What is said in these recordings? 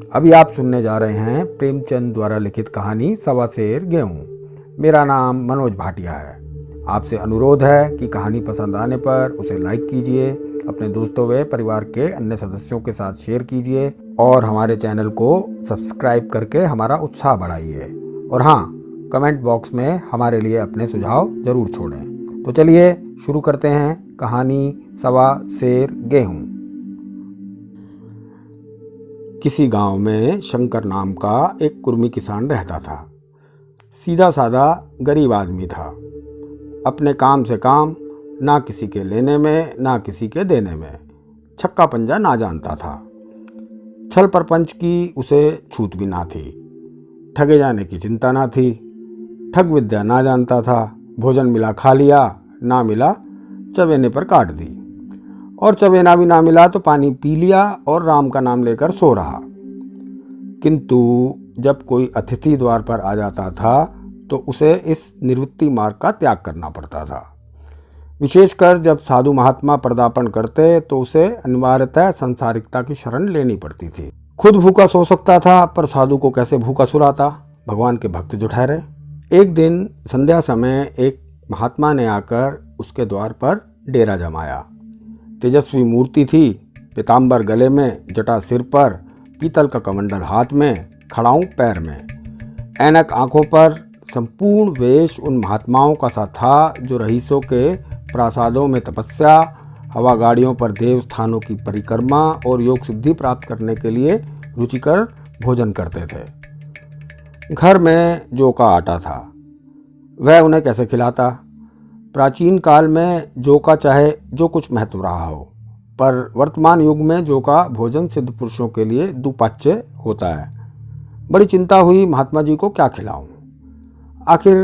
अभी आप सुनने जा रहे हैं प्रेमचंद द्वारा लिखित कहानी सवा सेर गेहूँ। मेरा नाम मनोज भाटिया है। आपसे अनुरोध है कि कहानी पसंद आने पर उसे लाइक कीजिए, अपने दोस्तों व परिवार के अन्य सदस्यों के साथ शेयर कीजिए और हमारे चैनल को सब्सक्राइब करके हमारा उत्साह बढ़ाइए। और हाँ, कमेंट बॉक्स में हमारे लिए अपने सुझाव ज़रूर छोड़ें। तो चलिए शुरू करते हैं कहानी सवा सेर गेहूँ। किसी गांव में शंकर नाम का एक कुर्मी किसान रहता था। सीधा साधा गरीब आदमी था। अपने काम से काम, ना किसी के लेने में ना किसी के देने में, छक्का पंजा ना जानता था। छल प्रपंच की उसे छूत भी ना थी। ठगे जाने की चिंता ना थी। ठग विद्या ना जानता था। भोजन मिला खा लिया, ना मिला चवेने पर काट दी, और चवेना भी ना मिला तो पानी पी लिया और राम का नाम लेकर सो रहा। किंतु जब कोई अतिथि द्वार पर आ जाता था तो उसे इस निवृत्ति मार्ग का त्याग करना पड़ता था। विशेषकर जब साधु महात्मा पदार्पण करते तो उसे अनिवार्यतः संसारिकता की शरण लेनी पड़ती थी। खुद भूखा सो सकता था, पर साधु को कैसे भूखा सुलाता? भगवान के भक्त जो ठहरे। एक दिन संध्या समय एक महात्मा ने आकर उसके द्वार पर डेरा जमाया। तेजस्वी मूर्ति थी, पीताम्बर गले में, जटा सिर पर, पीतल का कमंडल हाथ में, खड़ाऊं पैर में, ऐनक आंखों पर। संपूर्ण वेश उन महात्माओं का सा था जो रईसों के प्रासादों में तपस्या, हवा गाड़ियों पर देव स्थानों की परिक्रमा और योग सिद्धि प्राप्त करने के लिए रुचिकर भोजन करते थे। घर में जौ का आटा था, वह उन्हें कैसे खिलाता? प्राचीन काल में जौ का चाहे जो कुछ महत्व रहा हो, पर वर्तमान युग में जौ का भोजन सिद्ध पुरुषों के लिए दुपाच्य होता है। बड़ी चिंता हुई, महात्मा जी को क्या खिलाऊं? आखिर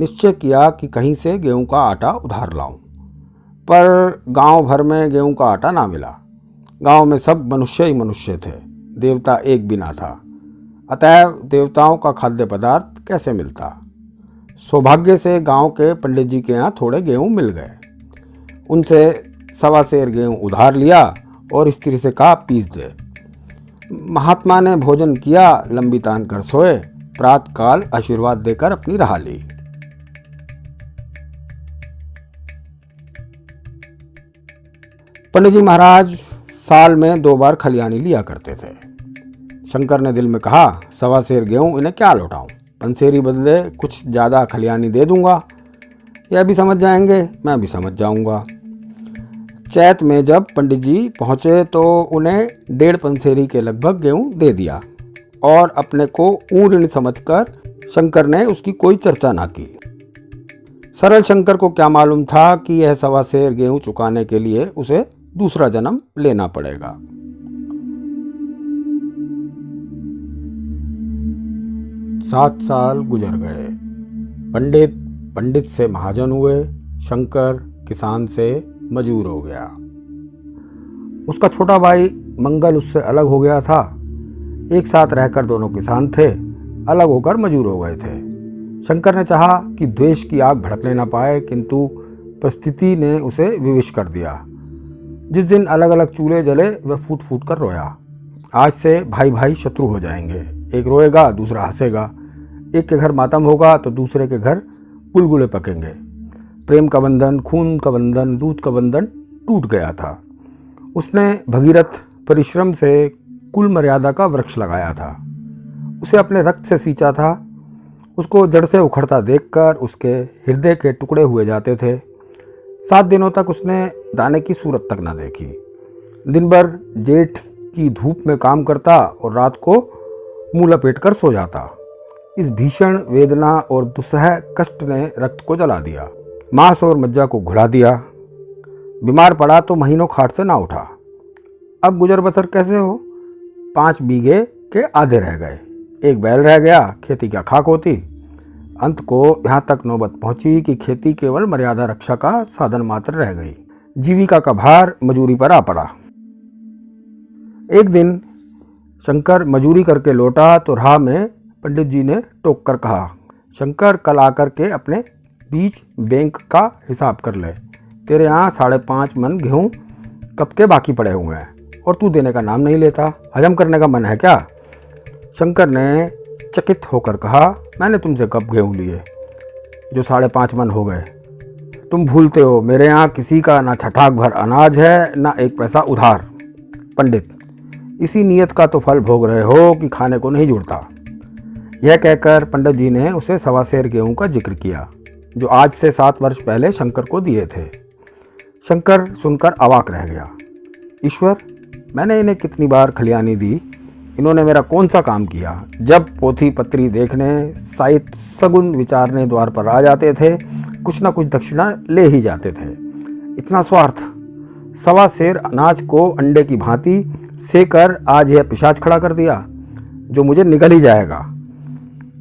निश्चय किया कि कहीं से गेहूं का आटा उधार लाऊं, पर गांव भर में गेहूं का आटा ना मिला। गांव में सब मनुष्य ही मनुष्य थे, देवता एक भी ना था। अतएव देवताओं का खाद्य पदार्थ कैसे मिलता? सौभाग्य से गांव के पंडित जी के यहाँ थोड़े गेहूं मिल गए। उनसे सवा सेर गेहूं उधार लिया और स्त्री से कहा, पीस दे। महात्मा ने भोजन किया, लंबी तान कर सोए। प्रातःकाल आशीर्वाद देकर अपनी राह ली। पंडित जी महाराज साल में 2 बार खलियानी लिया करते थे। शंकर ने दिल में कहा, सवा सेर गेहूं इन्हें क्या लौटाऊं? पंसेरी बदले कुछ ज़्यादा खलियानी दे दूंगा, यह भी समझ जाएंगे, मैं भी समझ जाऊंगा। चैत में जब पंडित जी पहुँचे तो उन्हें 1.5 पंसेरी के लगभग गेहूं दे दिया और अपने को ऊर्ण समझकर शंकर ने उसकी कोई चर्चा ना की। सरल शंकर को क्या मालूम था कि यह सवा सेर गेहूं चुकाने के लिए उसे दूसरा जन्म लेना पड़ेगा। सात साल गुजर गए। पंडित से महाजन हुए। शंकर किसान से मजूर हो गया। उसका छोटा भाई मंगल उससे अलग हो गया था। एक साथ रहकर दोनों किसान थे, अलग होकर मजूर हो गए थे। शंकर ने चाहा कि द्वेष की आग भड़कने ना पाए, किंतु परिस्थिति ने उसे विवश कर दिया। जिस दिन अलग अलग चूल्हे जले वह फूट फूट कर रोया। आज से भाई भाई शत्रु हो जाएंगे। एक रोएगा, दूसरा हंसेगा। एक के घर मातम होगा तो दूसरे के घर गुलगुले पकेंगे। प्रेम का बंधन, खून का बंधन, दूध का बंधन टूट गया था। उसने भगीरथ परिश्रम से कुल मर्यादा का वृक्ष लगाया था। उसे अपने रक्त से सींचा था। उसको जड़ से उखड़ता देखकर उसके हृदय के टुकड़े हुए जाते थे। 7 दिनों तक उसने दाने की सूरत तक न देखी। दिन भर जेठ की धूप में काम करता और रात को मुँह लपेट कर सो जाता। इस भीषण वेदना और दुस्सह कष्ट ने रक्त को जला दिया, मांस और मज्जा को घुला दिया। बीमार पड़ा तो महीनों खाट से ना उठा। अब गुजर बसर कैसे हो? 5 बीघे के आधे रह गए। एक बैल रह गया, खेती क्या खाक होती। अंत को यहाँ तक नौबत पहुँची कि खेती केवल मर्यादा रक्षा का साधन मात्र रह गई। जीविका का भार मजूरी पर आ पड़ा। एक दिन शंकर मजूरी करके लौटा तो राह में पंडित जी ने टोक कर कहा, शंकर कल आकर के अपने बीज बैंक का हिसाब कर ले। तेरे यहाँ 5.5 मन गेहूँ कब के बाकी पड़े हुए हैं और तू देने का नाम नहीं लेता। हजम करने का मन है क्या? शंकर ने चकित होकर कहा, मैंने तुमसे कब गेहूँ लिए जो 5.5 मन हो गए? तुम भूलते हो मेरे यहाँ किसी का ना छठाक भर अनाज है ना एक पैसा उधार। पंडित, इसी नियत का तो फल भोग रहे हो कि खाने को नहीं जुड़ता। यह कहकर पंडित जी ने उसे 1.25 सेर गेहूँ का जिक्र किया जो आज से 7 वर्ष पहले शंकर को दिए थे। शंकर सुनकर अवाक रह गया। ईश्वर, मैंने इन्हें कितनी बार खलियानी दी, इन्होंने मेरा कौन सा काम किया? जब पोथी पत्री देखने, साहित्य सगुन विचारने द्वार पर आ जाते थे, कुछ ना कुछ दक्षिणा ले ही जाते थे। इतना स्वार्थ! 1.25 सेर अनाज को अंडे की भांति सेकर आज यह पिशाच खड़ा कर दिया जो मुझे निगल ही जाएगा।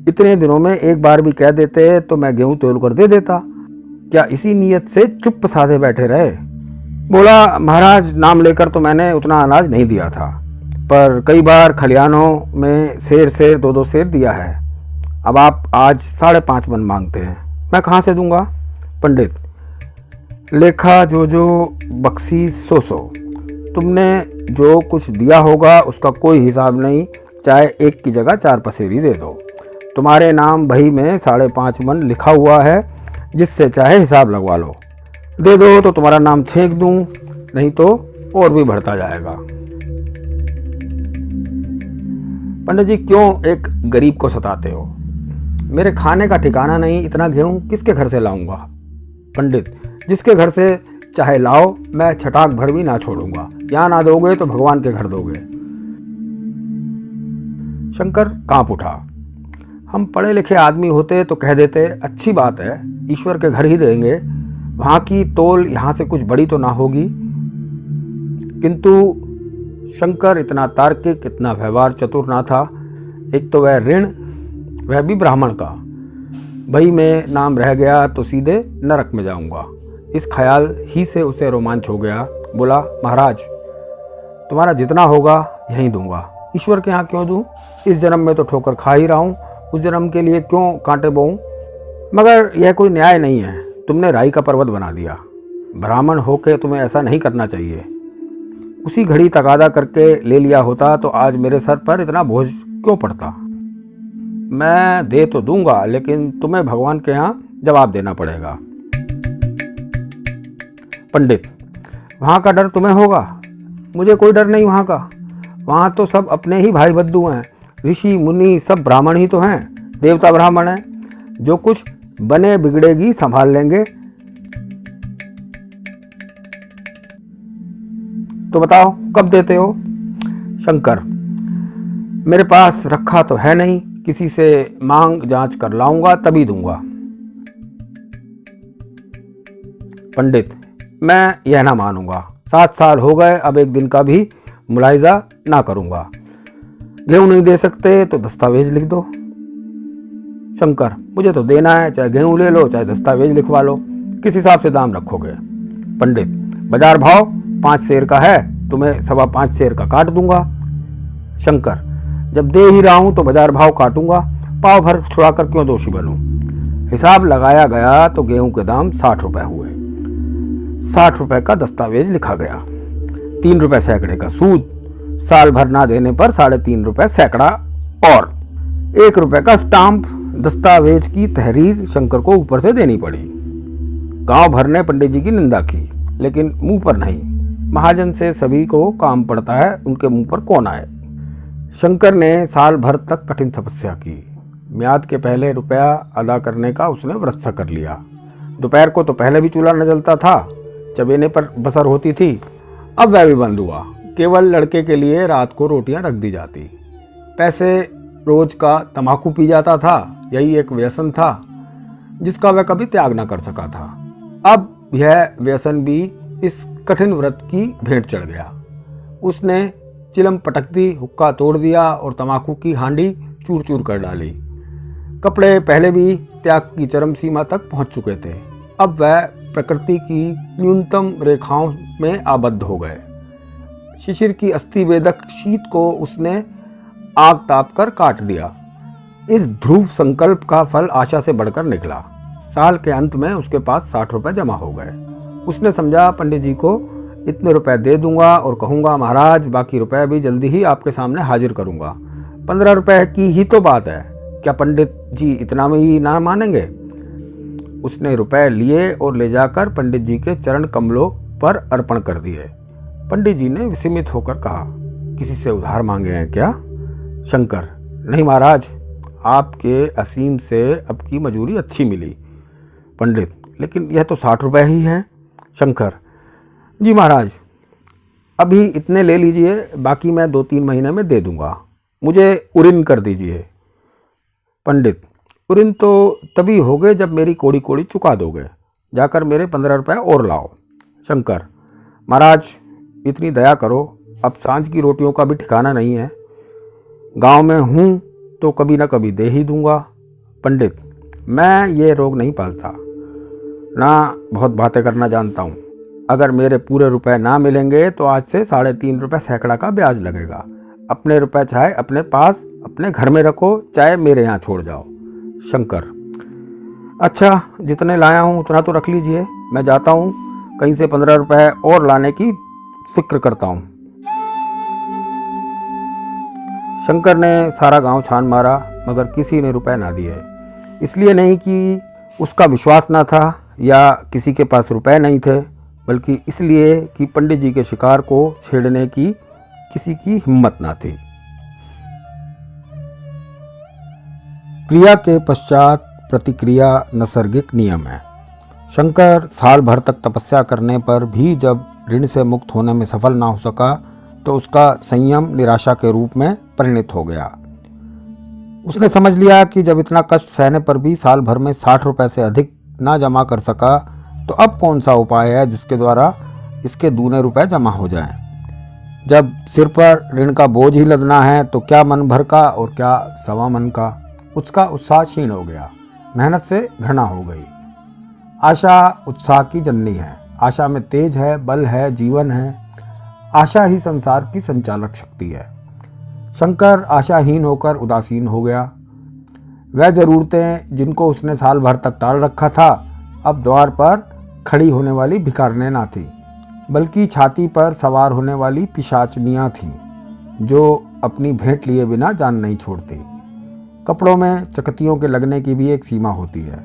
इतने दिनों में एक बार भी कह देते तो मैं गेहूँ तोल कर दे देता। क्या इसी नीयत से चुप साधे बैठे रहे? बोला, महाराज, नाम लेकर तो मैंने उतना अनाज नहीं दिया था, पर कई बार खलियानों में सेर 2-2 सेर दिया है। अब आप आज 5.5 मन मांगते हैं, मैं कहाँ से दूंगा? पंडित, लेखा जो बख्शी सो। तुमने जो कुछ दिया होगा उसका कोई हिसाब नहीं, चाहे 1 की जगह 4 पसेरी दे दो। तुम्हारे नाम बही में 5.5 मन लिखा हुआ है, जिससे चाहे हिसाब लगवा लो। दे दो तो तुम्हारा नाम छेंक दूं, नहीं तो और भी बढ़ता जाएगा। पंडित जी, क्यों एक गरीब को सताते हो? मेरे खाने का ठिकाना नहीं, इतना गेहूं किसके घर से लाऊंगा? पंडित, जिसके घर से चाहे लाओ, मैं छटाक भर भी ना छोड़ूंगा। यहाँ ना दोगे तो भगवान के घर दोगे। शंकर कांप उठा। हम पढ़े लिखे आदमी होते तो कह देते, अच्छी बात है, ईश्वर के घर ही देंगे, वहाँ की तोल यहाँ से कुछ बड़ी तो ना होगी। किंतु शंकर इतना तार्किक, इतना व्यवहार चतुर ना था। एक तो वह ऋण, वह भी ब्राह्मण का। भाई में नाम रह गया तो सीधे नरक में जाऊंगा, इस ख्याल ही से उसे रोमांच हो गया। बोला, महाराज, तुम्हारा जितना होगा यहीं दूंगा। ईश्वर के यहाँ क्यों दूं? इस जन्म में तो ठोकर खा ही रहा हूँ, उस जन्म के लिए क्यों कांटे बोऊं? मगर यह कोई न्याय नहीं है, तुमने राई का पर्वत बना दिया। ब्राह्मण होके तुम्हें ऐसा नहीं करना चाहिए। उसी घड़ी तगादा करके ले लिया होता तो आज मेरे सर पर इतना बोझ क्यों पड़ता? मैं दे तो दूंगा, लेकिन तुम्हें भगवान के यहाँ जवाब देना पड़ेगा। पंडित, वहाँ का डर तुम्हें होगा, मुझे कोई डर नहीं वहाँ का। वहाँ तो सब अपने ही भाई बद्दू हैं, ऋषि मुनि सब ब्राह्मण ही तो हैं, देवता ब्राह्मण हैं। जो कुछ बने बिगड़ेगी संभाल लेंगे। तो बताओ कब देते हो? शंकर, मेरे पास रखा तो है नहीं, किसी से मांग जांच कर लाऊंगा तभी दूंगा। पंडित, मैं यह ना मानूंगा। 7 साल हो गए, अब एक दिन का भी मुलाहिजा ना करूंगा। गेहूं नहीं दे सकते तो दस्तावेज लिख दो। शंकर, मुझे तो देना है, चाहे गेहूं ले लो चाहे दस्तावेज लिखवा लो। किस हिसाब से दाम रखोगे? पंडित, बाजार भाव 5 सेर का है, तुम्हें 5.25 सेर का काट दूंगा। शंकर, जब दे ही रहा हूं तो बाजार भाव काटूंगा, पाव भर छुड़ाकर क्यों दोषी बनूं? हिसाब लगाया गया तो गेहूं के दाम 60 रुपए हुए। 60 रुपए का दस्तावेज लिखा गया, 3 रुपए सैकड़े का सूद, साल भर ना देने पर 3.5 रुपए सैकड़ा और 1 रुपए का स्टाम्प। दस्तावेज की तहरीर शंकर को ऊपर से देनी पड़ी। गांव भर ने पंडित जी की निंदा की, लेकिन मुंह पर नहीं। महाजन से सभी को काम पड़ता है, उनके मुंह पर कौन आए। शंकर ने साल भर तक कठिन तपस्या की। म्याद के पहले रुपया अदा करने का उसने व्रत सा कर लिया। दोपहर को तो पहले भी चूल्हा न जलता था, चबेने पर बसर होती थी, अब वह भी बंद हुआ। केवल लड़के के लिए रात को रोटियां रख दी जाती। पैसे रोज का तम्बाकू पी जाता था, यही एक व्यसन था जिसका वह कभी त्याग न कर सका था। अब यह व्यसन भी इस कठिन व्रत की भेंट चढ़ गया। उसने चिलम पटक दी, हुक्का तोड़ दिया और तम्बाकू की हांडी चूर चूर कर डाली। कपड़े पहले भी त्याग की चरम सीमा तक पहुंच चुके थे, अब वह प्रकृति की न्यूनतम रेखाओं में आबद्ध हो गए। शिशिर की अस्थि वेदक शीत को उसने आग ताप कर काट दिया। इस ध्रुव संकल्प का फल आशा से बढ़कर निकला। साल के अंत में उसके पास 60 रुपए जमा हो गए। उसने समझा, पंडित जी को इतने रुपए दे दूंगा और कहूंगा, महाराज बाकी रुपए भी जल्दी ही आपके सामने हाजिर करूंगा। ₹15 की ही तो बात है, क्या पंडित जी इतना में ही ना मानेंगे? उसने रुपए लिए और ले जाकर पंडित जी के चरण कमलों पर अर्पण कर दिए। पंडित जी ने विस्मित होकर कहा, किसी से उधार मांगे हैं क्या? शंकर, नहीं महाराज, आपके असीम से अब की मजूरी अच्छी मिली। पंडित, लेकिन यह तो ₹60 ही है। शंकर, जी महाराज, अभी इतने ले लीजिए, बाकी मैं 2-3 महीने में दे दूंगा। मुझे उरिन कर दीजिए। पंडित, उरिन तो तभी होगे जब मेरी कोड़ी कोड़ी चुका दोगे। जाकर मेरे ₹15 और लाओ। शंकर, महाराज इतनी दया करो, अब सांझ की रोटियों का भी ठिकाना नहीं है। गांव में हूँ तो कभी ना कभी दे ही दूंगा। पंडित, मैं ये रोग नहीं पालता, ना बहुत बातें करना जानता हूँ। अगर मेरे पूरे रुपए ना मिलेंगे तो आज से ₹3.5 सैकड़ा का ब्याज लगेगा। अपने रुपए चाहे अपने पास अपने घर में रखो, चाहे मेरे यहाँ छोड़ जाओ। शंकर, अच्छा, जितने लाया हूँ उतना तो रख लीजिए, मैं जाता हूँ, कहीं से ₹15 और लाने की फिक्र करता हूँ। शंकर ने सारा गांव छान मारा, मगर किसी ने रुपए ना दिए। इसलिए नहीं कि उसका विश्वास ना था या किसी के पास रुपए नहीं थे, बल्कि इसलिए कि पंडित जी के शिकार को छेड़ने की किसी की हिम्मत ना थी। क्रिया के पश्चात प्रतिक्रिया नैसर्गिक नियम है। शंकर साल भर तक तपस्या करने पर भी जब ऋण से मुक्त होने में सफल ना हो सका तो उसका संयम निराशा के रूप में परिणत हो गया। उसने समझ लिया कि जब इतना कष्ट सहने पर भी साल भर में ₹60 से अधिक ना जमा कर सका तो अब कौन सा उपाय है जिसके द्वारा इसके दूने रुपए जमा हो जाएं। जब सिर पर ऋण का बोझ ही लदना है तो क्या मन भर का और क्या सवा मन का। उसका उत्साह क्षीण हो गया, मेहनत से घृणा हो गई। आशा उत्साह की जननी है। आशा में तेज है, बल है, जीवन है। आशा ही संसार की संचालक शक्ति है। शंकर आशाहीन होकर उदासीन हो गया। वह जरूरतें जिनको उसने साल भर तक टाल रखा था अब द्वार पर खड़ी होने वाली भिखारनें ना थी, बल्कि छाती पर सवार होने वाली पिशाचनियाँ थीं जो अपनी भेंट लिए बिना जान नहीं छोड़ती। कपड़ों में चकतियों के लगने की भी एक सीमा होती है।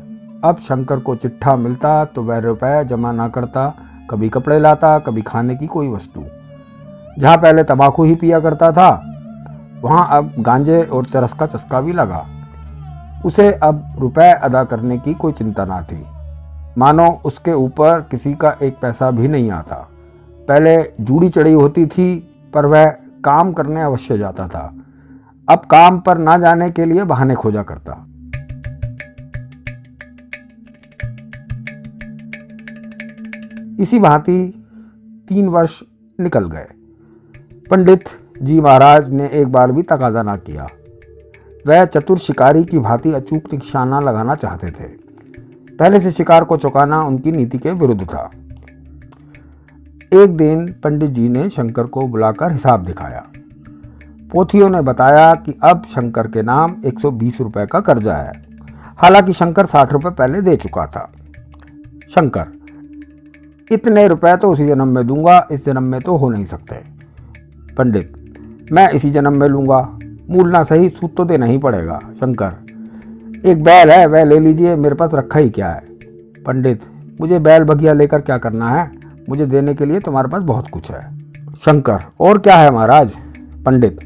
अब शंकर को चिट्ठा मिलता तो वह रुपए जमा ना करता, कभी कपड़े लाता, कभी खाने की कोई वस्तु। जहाँ पहले तंबाकू ही पिया करता था वहाँ अब गांजे और चरस का चस्का भी लगा। उसे अब रुपए अदा करने की कोई चिंता ना थी, मानो उसके ऊपर किसी का एक पैसा भी नहीं आता। पहले जूड़ी चढ़ी होती थी पर वह काम करने अवश्य जाता था, अब काम पर ना जाने के लिए बहाने खोजा करता। इसी भांति 3 वर्ष निकल गए। पंडित जी महाराज ने एक बार भी तकाजा ना किया। वह चतुर शिकारी की भांति अचूक निशाना लगाना चाहते थे। पहले से शिकार को चौंकाना उनकी नीति के विरुद्ध था। एक दिन पंडित जी ने शंकर को बुलाकर हिसाब दिखाया। पोथियों ने बताया कि अब शंकर के नाम ₹120 का कर्जा है। हालांकि शंकर ₹60 पहले दे चुका था। शंकर, इतने रुपए तो उसी जन्म में दूंगा, इस जन्म में तो हो नहीं सकते। पंडित, मैं इसी जन्म में लूंगा, मूल ना सही सूद तो देना ही पड़ेगा। शंकर, एक बैल है वह ले लीजिए, मेरे पास रखा ही क्या है। पंडित, मुझे बैल बगिया लेकर क्या करना है, मुझे देने के लिए तुम्हारे पास बहुत कुछ है। शंकर, और क्या है महाराज। पंडित,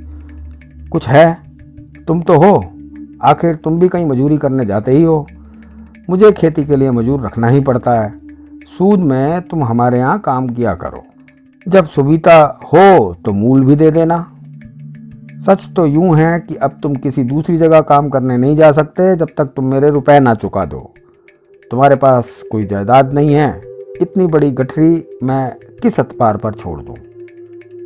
कुछ है, तुम तो हो, आखिर तुम भी कहीं मजूरी करने जाते ही हो। मुझे खेती के लिए मजूर रखना ही पड़ता है। सूद में तुम हमारे यहाँ काम किया करो, जब सुविधा हो तो मूल भी दे देना। सच तो यूं है कि अब तुम किसी दूसरी जगह काम करने नहीं जा सकते जब तक तुम मेरे रुपए ना चुका दो। तुम्हारे पास कोई जायदाद नहीं है, इतनी बड़ी गठरी मैं किस अतपार पर छोड़ दूं?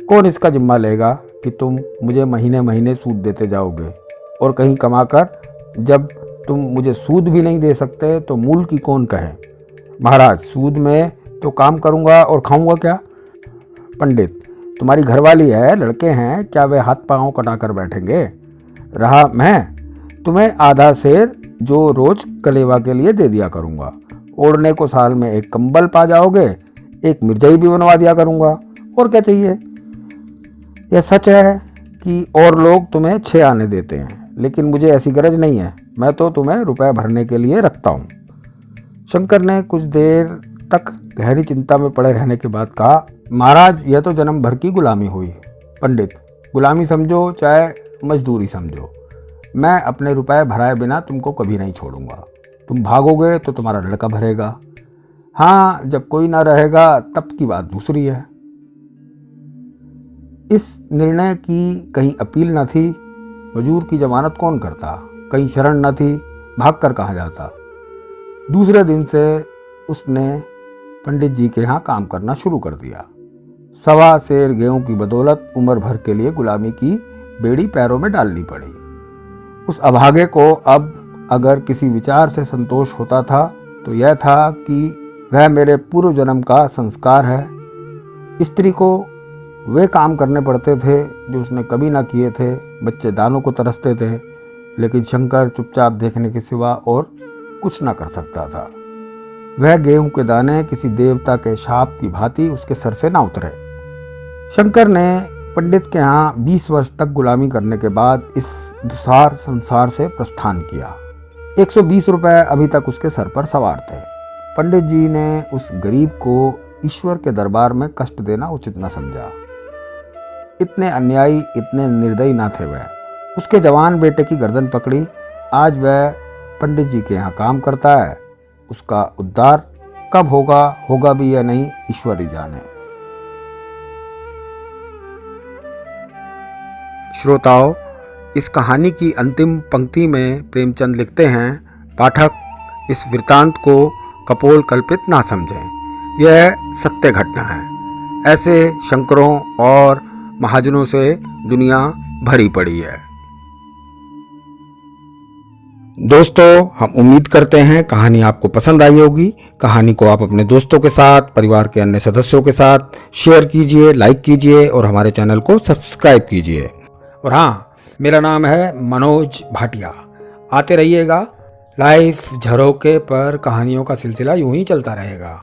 कौन इसका जिम्मा लेगा कि तुम मुझे महीने महीने सूद देते जाओगे, और कहीं कमाकर जब तुम मुझे सूद भी नहीं दे सकते तो मूल की कौन कहे। महाराज, सूद में तो काम करूंगा और खाऊंगा क्या। पंडित, तुम्हारी घरवाली है, लड़के हैं, क्या वे हाथ पांव कटाकर बैठेंगे। रहा मैं, तुम्हें आधा सेर जो रोज कलेवा के लिए दे दिया करूंगा। ओढ़ने को साल में एक कंबल पा जाओगे, एक मिर्जाई भी बनवा दिया करूंगा, और क्या चाहिए। यह सच है कि और लोग तुम्हें 6 आने देते हैं, लेकिन मुझे ऐसी गरज नहीं है, मैं तो तुम्हें रुपए भरने के लिए रखता हूँ। शंकर ने कुछ देर तक गहरी चिंता में पड़े रहने के बाद कहा, महाराज, यह तो जन्म भर की गुलामी हुई। पंडित, गुलामी समझो चाहे मजदूरी समझो, मैं अपने रुपए भराए बिना तुमको कभी नहीं छोड़ूंगा। तुम भागोगे तो तुम्हारा लड़का भरेगा। हाँ, जब कोई ना रहेगा तब की बात दूसरी है। इस निर्णय की कहीं अपील न थी। मजूर की जमानत कौन करता, कहीं शरण न थी, भाग कर कहाँ जाता। दूसरे दिन से उसने पंडित जी के यहाँ काम करना शुरू कर दिया। 1.25 सेर गेहूं की बदौलत उम्र भर के लिए गुलामी की बेड़ी पैरों में डालनी पड़ी। उस अभागे को अब अगर किसी विचार से संतोष होता था तो यह था कि वह मेरे पूर्व जन्म का संस्कार है। स्त्री को वे काम करने पड़ते थे जो उसने कभी ना किए थे। बच्चे दानों को तरसते थे, लेकिन शंकर चुपचाप देखने के सिवा और कुछ ना कर सकता था। वह गेहूं के दाने किसी देवता के शाप की भांति उसके सर से ना उतरे। शंकर ने पंडित के यहाँ 20 वर्ष तक गुलामी करने के बाद इस दुसार संसार से प्रस्थान किया। 120 रुपए अभी तक उसके सर पर सवार थे। पंडित जी ने उस गरीब को ईश्वर के दरबार में कष्ट देना उचित न समझा। इतने अन्यायी, इतने निर्दयी ना थे वह। उसके जवान बेटे की गर्दन पकड़ी। आज वह पंडित जी के यहाँ काम करता है। उसका उद्धार कब होगा भी या नहीं, ईश्वर ही जाने। श्रोताओं, इस कहानी की अंतिम पंक्ति में प्रेमचंद लिखते हैं, पाठक इस वृत्तांत को कपोल कल्पित ना समझें, यह सत्य घटना है। ऐसे शंकरों और महाजनों से दुनिया भरी पड़ी है। दोस्तों, हम उम्मीद करते हैं कहानी आपको पसंद आई होगी। कहानी को आप अपने दोस्तों के साथ, परिवार के अन्य सदस्यों के साथ शेयर कीजिए, लाइक कीजिए और हमारे चैनल को सब्सक्राइब कीजिए। और हाँ, मेरा नाम है मनोज भाटिया। आते रहिएगा। लाइफ झरोके पर कहानियों का सिलसिला यूं ही चलता रहेगा।